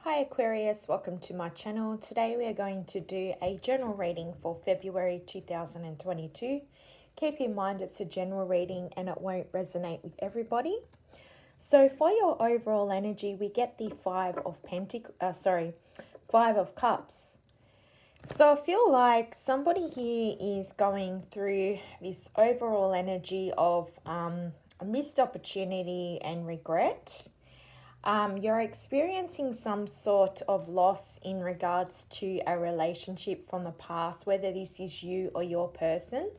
Hi Aquarius, welcome to my channel. Today we are going to do a general reading for February 2022. Keep in mind it's a general reading and it won't resonate with everybody. So for your overall energy, we get the Five of Cups. So I feel like somebody here is going through this overall energy of a missed opportunity and regret. You're experiencing some sort of loss in regards to a relationship from the past, whether this is you or your person.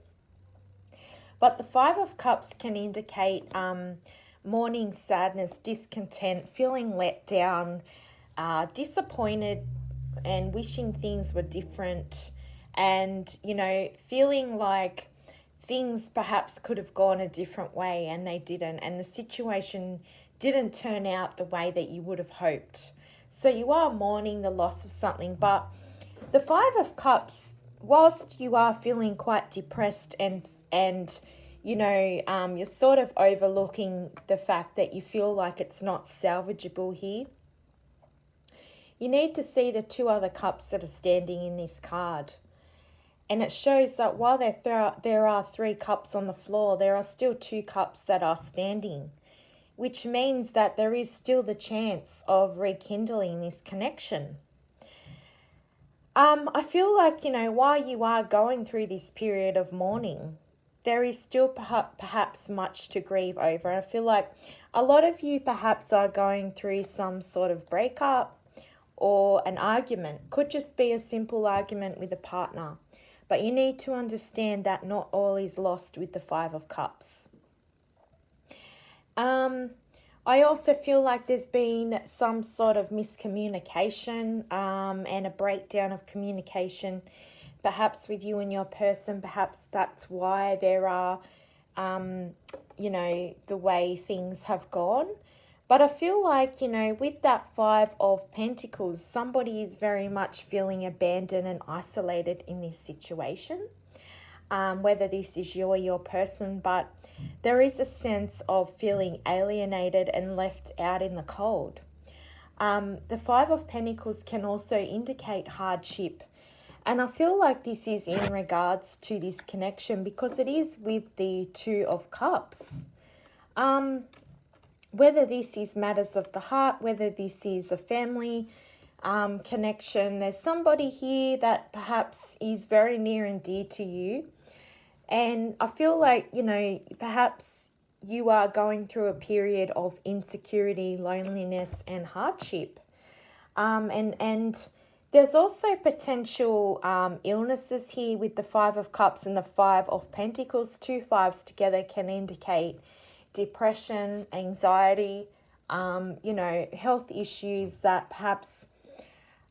But the Five of Cups can indicate mourning, sadness, discontent, feeling let down, disappointed, and wishing things were different, and, feeling like things perhaps could have gone a different way and they didn't, and the situation didn't turn out the way that you would have hoped. So you are mourning the loss of something, but the Five of Cups, whilst you are feeling quite depressed and you're sort of overlooking the fact that you feel like it's not salvageable here. You need to see the two other cups that are standing in this card. And it shows that while there are three cups on the floor, there are still two cups that are standing, which means that there is still the chance of rekindling this connection. I feel like, while you are going through this period of mourning, there is still perhaps much to grieve over. I feel like a lot of you perhaps are going through some sort of breakup or an argument. Could just be a simple argument with a partner. But you need to understand that not all is lost with the Five of Cups. I also feel like there's been some sort of miscommunication and a breakdown of communication, perhaps with you and your person. Perhaps that's why there are, the way things have gone. But I feel like, with that Five of Pentacles, somebody is very much feeling abandoned and isolated in this situation. Whether this is you or your person, but there is a sense of feeling alienated and left out in the cold. The Five of Pentacles can also indicate hardship. And I feel like this is in regards to this connection because it is with the Two of Cups. Whether this is matters of the heart, whether this is a family connection, there's somebody here that perhaps is very near and dear to you. And I feel like, perhaps you are going through a period of insecurity, loneliness, and hardship. And there's also potential illnesses here with the Five of Cups and the Five of Pentacles. Two fives together can indicate depression, anxiety, health issues that perhaps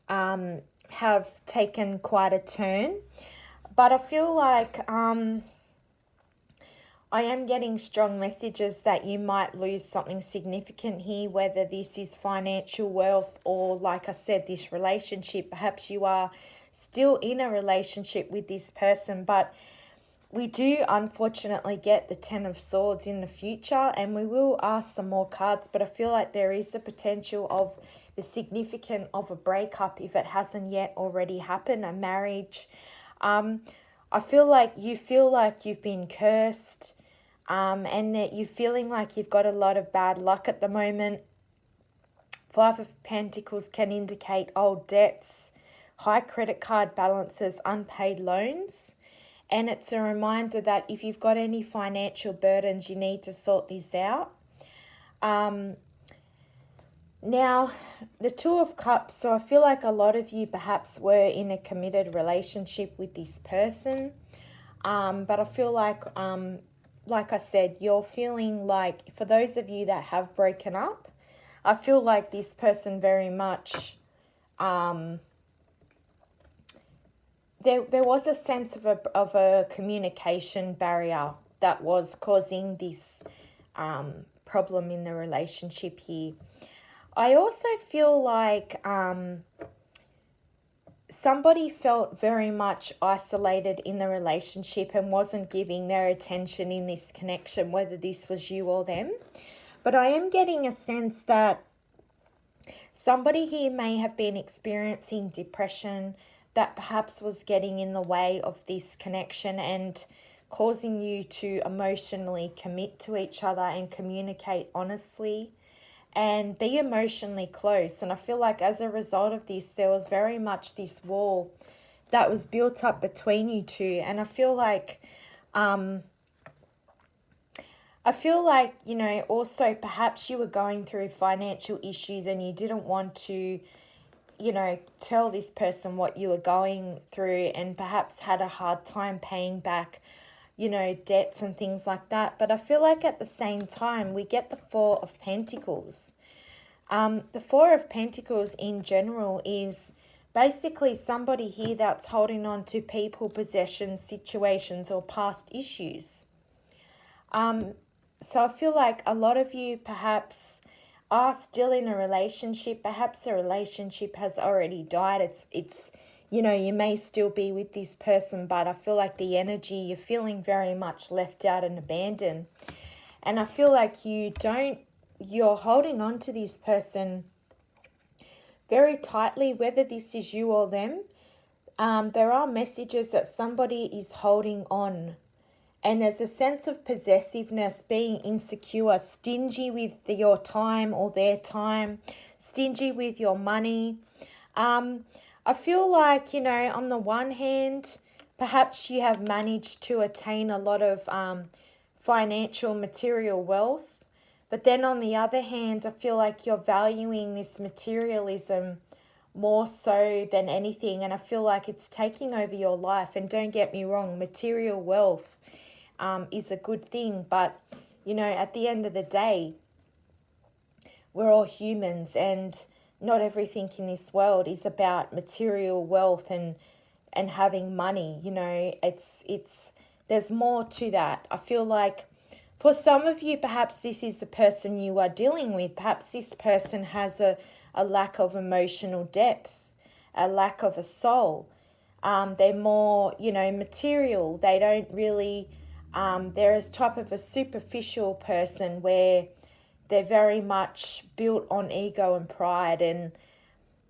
have taken quite a turn. But I feel like I am getting strong messages that you might lose something significant here, whether this is financial wealth or, like I said, this relationship. Perhaps you are still in a relationship with this person, but we do unfortunately get the Ten of Swords in the future, and we will ask some more cards, but I feel like there is the potential of the significance of a breakup if it hasn't yet already happened, a marriage. I feel like you've been cursed, and that you're feeling like you've got a lot of bad luck at the moment. Five of Pentacles can indicate old debts, high credit card balances, unpaid loans. And it's a reminder that if you've got any financial burdens, you need to sort this out. Now, the Two of Cups, so I feel like a lot of you perhaps were in a committed relationship with this person. But I feel like I said, you're feeling like, for those of you that have broken up, I feel like this person very much, there was a sense of a communication barrier that was causing this problem in the relationship here. I also feel like somebody felt very much isolated in the relationship and wasn't giving their attention in this connection, whether this was you or them. But I am getting a sense that Somebody here may have been experiencing depression that perhaps was getting in the way of this connection and causing you to emotionally commit to each other and communicate honestly and be emotionally close. And I feel like as a result of this, there was very much this wall that was built up between you two. And you know, also perhaps you were going through financial issues and you didn't want to, you know, tell this person what you were going through, and perhaps had a hard time paying back, you know, debts and things like that. But I feel like at the same time, we get the Four of Pentacles. The Four of Pentacles in general is basically somebody here that's holding on to people, possessions, situations, or past issues. So I feel like a lot of you perhaps are still in a relationship. Perhaps the relationship has already died. It's you know, you may still be with this person, but I feel like the energy, you're feeling very much left out and abandoned. And I feel like you're holding on to this person very tightly, whether this is you or them. There are messages that somebody is holding on. And there's a sense of possessiveness, being insecure, stingy with your time or their time, stingy with your money. I feel like, you know, on the one hand, perhaps you have managed to attain a lot of financial, material wealth. But then on the other hand, I feel like you're valuing this materialism more so than anything. And I feel like it's taking over your life. And don't get me wrong, material wealth is a good thing, but you know, at the end of the day, we're all humans, and not everything in this world is about material wealth and having money. You know, it's there's more to that. I feel like for some of you, perhaps this is the person you are dealing with. Perhaps this person has a lack of emotional depth, a lack of a soul. They're more, you know, material. They don't really they're a type of a superficial person where they're very much built on ego and pride. And,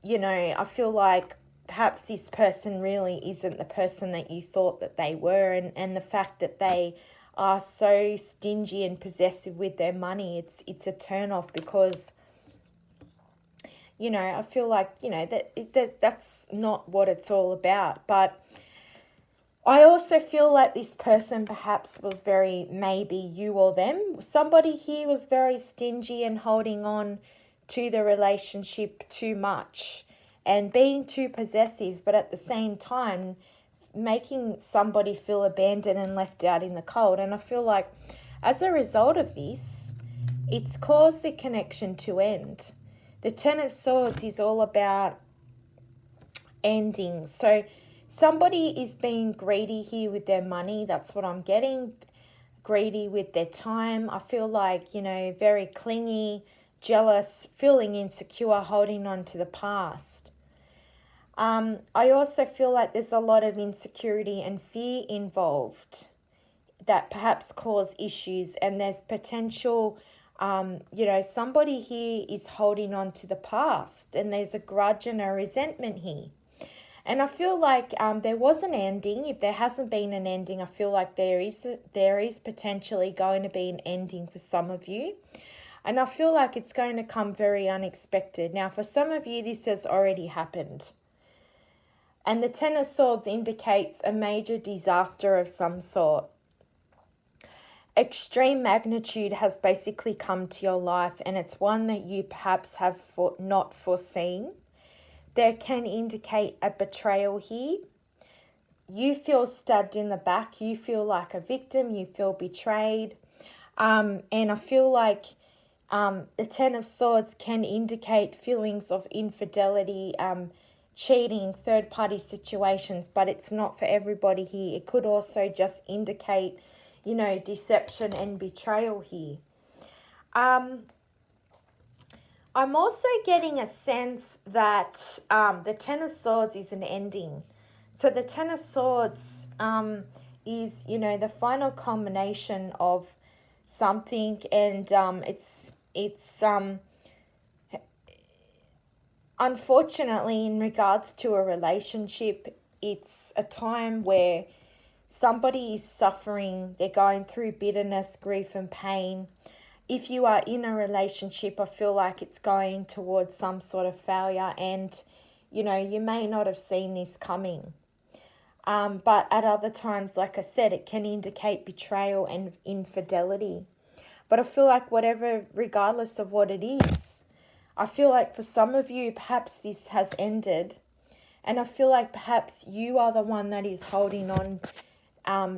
you know, I feel like perhaps this person really isn't the person that you thought that they were. And the fact that they are so stingy and possessive with their money, it's a turn off, because, you know, I feel like, you know, that's not what it's all about. But I also feel like this person perhaps was very, maybe you or them. Somebody here was very stingy and holding on to the relationship too much and being too possessive, but at the same time making somebody feel abandoned and left out in the cold. And I feel like as a result of this, it's caused the connection to end. The Ten of Swords is all about endings. So somebody is being greedy here with their money. That's what I'm getting. Greedy with their time. I feel like, you know, very clingy, jealous, feeling insecure, holding on to the past. I also feel like there's a lot of insecurity and fear involved that perhaps cause issues, and there's potential, you know, somebody here is holding on to the past, and there's a grudge and a resentment here. And I feel like there was an ending. If there hasn't been an ending, I feel like there is potentially going to be an ending for some of you. And I feel like it's going to come very unexpected. Now, for some of you, this has already happened. And the Ten of Swords indicates a major disaster of some sort. Extreme magnitude has basically come to your life, and it's one that you perhaps have not foreseen. There can indicate a betrayal here. You feel stabbed in the back. You feel like a victim. You feel betrayed. And I feel like the Ten of Swords can indicate feelings of infidelity, cheating, third-party situations, but it's not for everybody here. It could also just indicate, you know, deception and betrayal here. I'm also getting a sense that the Ten of Swords is an ending. So the Ten of Swords is, you know, the final culmination of something, and unfortunately, in regards to a relationship, it's a time where somebody is suffering, they're going through bitterness, grief, and pain. If you are in a relationship, I feel like it's going towards some sort of failure, and you may not have seen this coming. But at other times, like I said, it can indicate betrayal and infidelity. But I feel like whatever, regardless of what it is, I feel like for some of you, perhaps this has ended. And I feel like perhaps you are the one that is holding on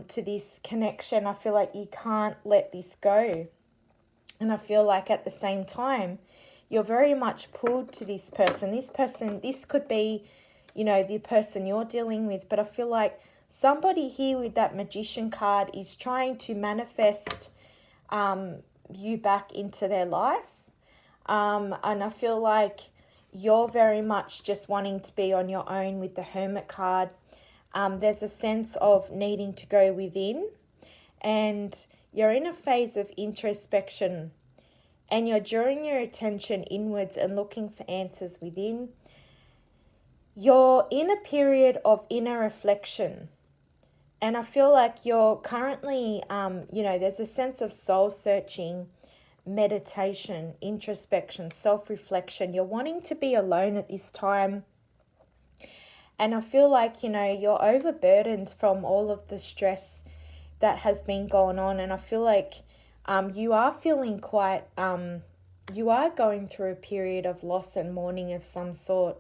to this connection. I feel like you can't let this go. And I feel like at the same time, you're very much pulled to this person. This could be, the person you're dealing with. But I feel like somebody here with that Magician card is trying to manifest you back into their life. And I feel like you're very much just wanting to be on your own with the Hermit card. There's a sense of needing to go within, and you're in a phase of introspection, and you're drawing your attention inwards and looking for answers within. You're in a period of inner reflection, and I feel like you're currently, there's a sense of soul searching, meditation, introspection, self-reflection. You're wanting to be alone at this time. And I feel like, you're overburdened from all of the stress that has been going on. And I feel like you are feeling quite, you are going through a period of loss and mourning of some sort.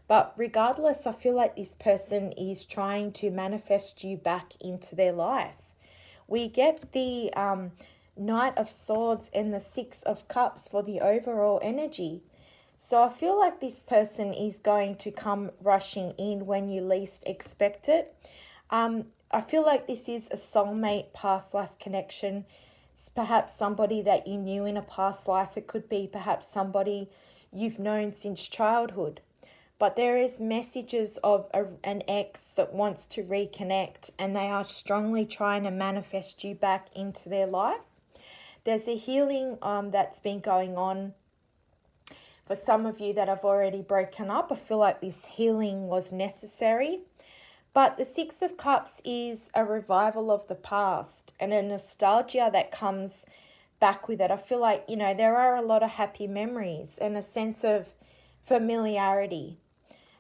But regardless, I feel like this person is trying to manifest you back into their life. We get the Knight of Swords and the Six of Cups for the overall energy. So I feel like this person is going to come rushing in when you least expect it. I feel like this is a soulmate past life connection. It's perhaps somebody that you knew in a past life. It could be perhaps somebody you've known since childhood. But there is messages of an ex that wants to reconnect, and they are strongly trying to manifest you back into their life. There's a healing that's been going on for some of you that have already broken up. I feel like this healing was necessary. But the Six of Cups is a revival of the past and a nostalgia that comes back with it. I feel like, there are a lot of happy memories and a sense of familiarity.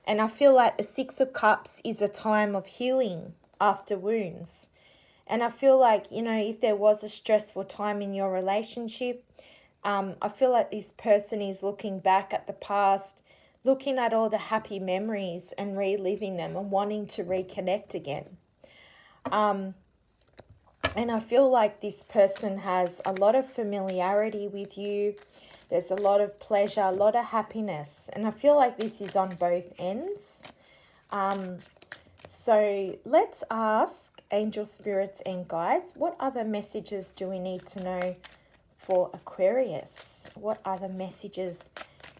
And I feel like the Six of Cups is a time of healing after wounds. And I feel like, if there was a stressful time in your relationship, I feel like this person is looking back at the past, looking at all the happy memories and reliving them and wanting to reconnect again. And I feel like this person has a lot of familiarity with you. There's a lot of pleasure, a lot of happiness. And I feel like this is on both ends. So let's ask angel spirits and guides, what other messages do we need to know for Aquarius? What other messages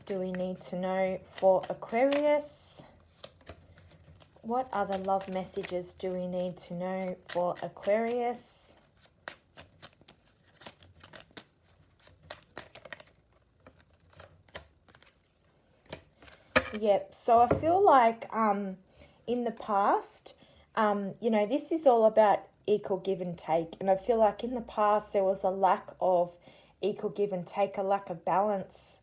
do we need to know for Aquarius? What other love messages do we need to know for Aquarius? Yep, so I feel like in the past, this is all about equal give and take. And I feel like in the past there was a lack of equal give and take, a lack of balance.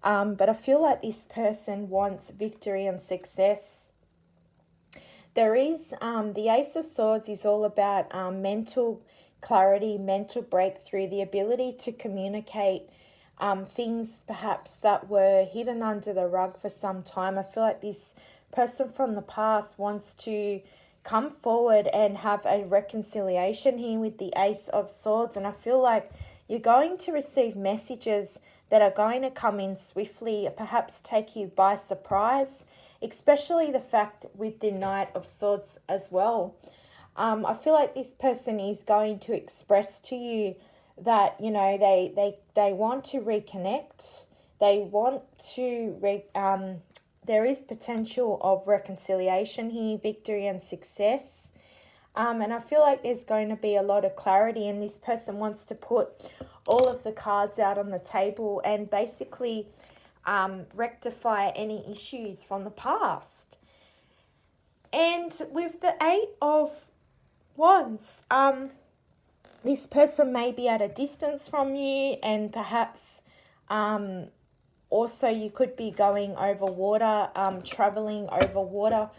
But I feel like this person wants victory and success. There is, the Ace of Swords is all about mental clarity, mental breakthrough, the ability to communicate things perhaps that were hidden under the rug for some time. I feel like this person from the past wants to come forward and have a reconciliation here with the Ace of Swords. And I feel like you're going to receive messages that are going to come in swiftly, perhaps take you by surprise, especially the fact with the Knight of Swords as well. I feel like this person is going to express to you that, they want to reconnect. They want to, there is potential of reconciliation here, victory and success. And I feel like there's going to be a lot of clarity, and this person wants to put all of the cards out on the table and basically rectify any issues from the past. And with the Eight of Wands, this person may be at a distance from you, and perhaps also you could be going over water, traveling over water,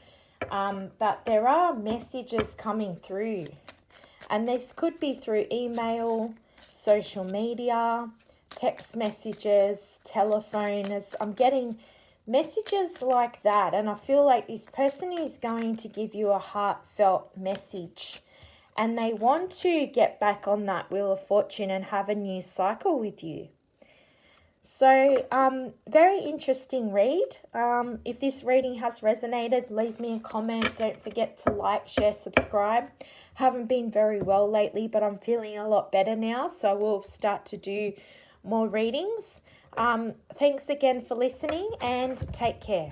but there are messages coming through, and this could be through email, social media, text messages, telephone. I'm getting messages like that, and I feel like this person is going to give you a heartfelt message, and they want to get back on that Wheel of Fortune and have a new cycle with you. So, very interesting read. If this reading has resonated, leave me a comment. Don't forget to like, share, subscribe. Haven't been very well lately, but I'm feeling a lot better now, so we'll start to do more readings. Thanks again for listening, and take care.